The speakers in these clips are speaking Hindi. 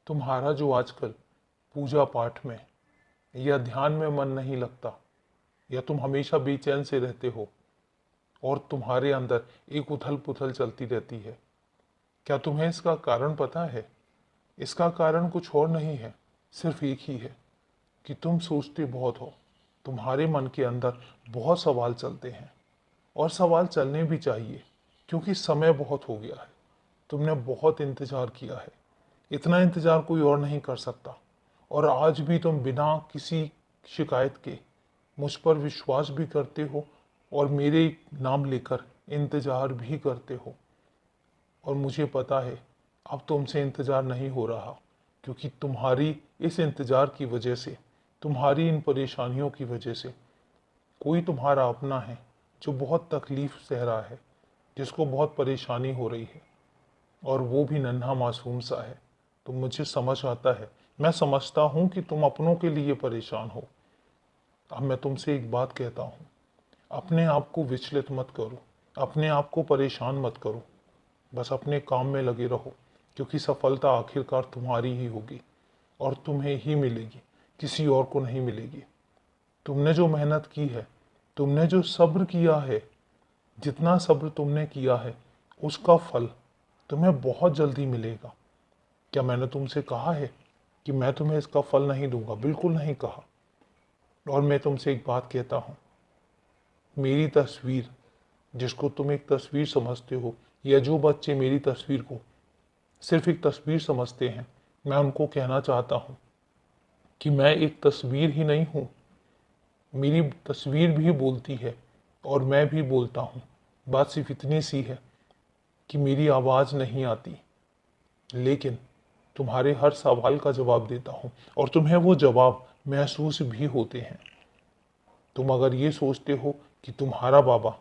तुम्हारा जो आजकल पूजा पाठ में या ध्यान में मन नहीं लगता, या तुम हमेशा बेचैन से रहते हो और तुम्हारे अंदर एक उथल पुथल चलती रहती है, क्या तुम्हें इसका कारण पता है? इसका कारण कुछ और नहीं है, सिर्फ एक ही है कि तुम सोचते बहुत हो। तुम्हारे मन के अंदर बहुत सवाल चलते हैं और सवाल चलने भी चाहिए, क्योंकि समय बहुत हो गया है। तुमने बहुत इंतजार किया है, इतना इंतजार कोई और नहीं कर सकता। और आज भी तुम बिना किसी शिकायत के मुझ पर विश्वास भी करते हो और मेरे नाम लेकर इंतजार भी करते हो। और मुझे पता है अब तुमसे इंतजार नहीं हो रहा, क्योंकि तुम्हारी इस इंतजार की वजह से, तुम्हारी इन परेशानियों की वजह से कोई तुम्हारा अपना है जो बहुत तकलीफ सह रहा है, जिसको बहुत परेशानी हो रही है, और वो भी नन्हा मासूम सा है। तो मुझे समझ आता है, मैं समझता हूँ कि तुम अपनों के लिए परेशान हो। अब मैं तुमसे एक बात कहता हूँ, अपने आप को विचलित मत करो, अपने आप को परेशान मत करो, बस अपने काम में लगे रहो, क्योंकि सफलता आखिरकार तुम्हारी ही होगी और तुम्हें ही मिलेगी, किसी और को नहीं मिलेगी। तुमने जो मेहनत की है, तुमने जो सब्र किया है, जितना सब्र तुमने किया है उसका फल तुम्हें बहुत जल्दी मिलेगा। क्या मैंने तुमसे कहा है कि मैं तुम्हें इसका फल नहीं दूंगा? बिल्कुल नहीं कहा। और मैं तुमसे एक बात कहता हूँ, मेरी तस्वीर, जिसको तुम एक तस्वीर समझते हो, या जो बच्चे मेरी तस्वीर को सिर्फ एक तस्वीर समझते हैं, मैं उनको कहना चाहता हूँ कि मैं एक तस्वीर ही नहीं हूँ। मेरी तस्वीर भी बोलती है और मैं भी बोलता हूँ। बात सिर्फ इतनी सी है कि मेरी आवाज़ नहीं आती, लेकिन तुम्हारे हर सवाल का जवाब देता हूँ और तुम्हें वो जवाब महसूस भी होते हैं। तुम अगर ये सोचते हो कि तुम्हारा बाबा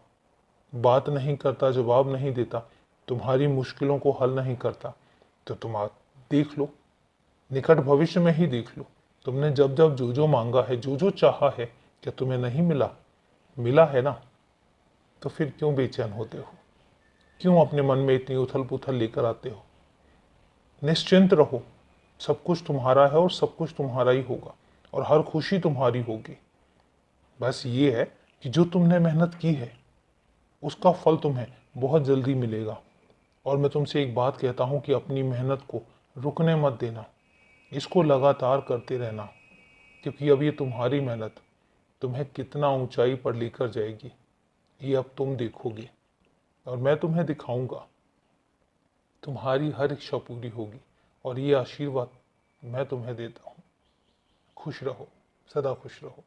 बात नहीं करता, जवाब नहीं देता, तुम्हारी मुश्किलों को हल नहीं करता, तो तुम देख लो, निकट भविष्य में ही देख लो। तुमने जब जब जो जो मांगा है, जो जो चाहा है, क्या तुम्हें नहीं मिला? मिला है ना? तो फिर क्यों बेचैन होते हो? क्यों अपने मन में इतनी उथल पुथल लेकर आते हो? निश्चिंत रहो, सब कुछ तुम्हारा है और सब कुछ तुम्हारा ही होगा और हर खुशी तुम्हारी होगी। बस ये है कि जो तुमने मेहनत की है उसका फल तुम्हें बहुत जल्दी मिलेगा। और मैं तुमसे एक बात कहता हूँ कि अपनी मेहनत को रुकने मत देना, इसको लगातार करते रहना, क्योंकि अब ये तुम्हारी मेहनत तुम्हें कितना ऊंचाई पर लेकर जाएगी, ये अब तुम देखोगे और मैं तुम्हें दिखाऊंगा। तुम्हारी हर इच्छा पूरी होगी और ये आशीर्वाद मैं तुम्हें देता हूँ। खुश रहो, सदा खुश रहो।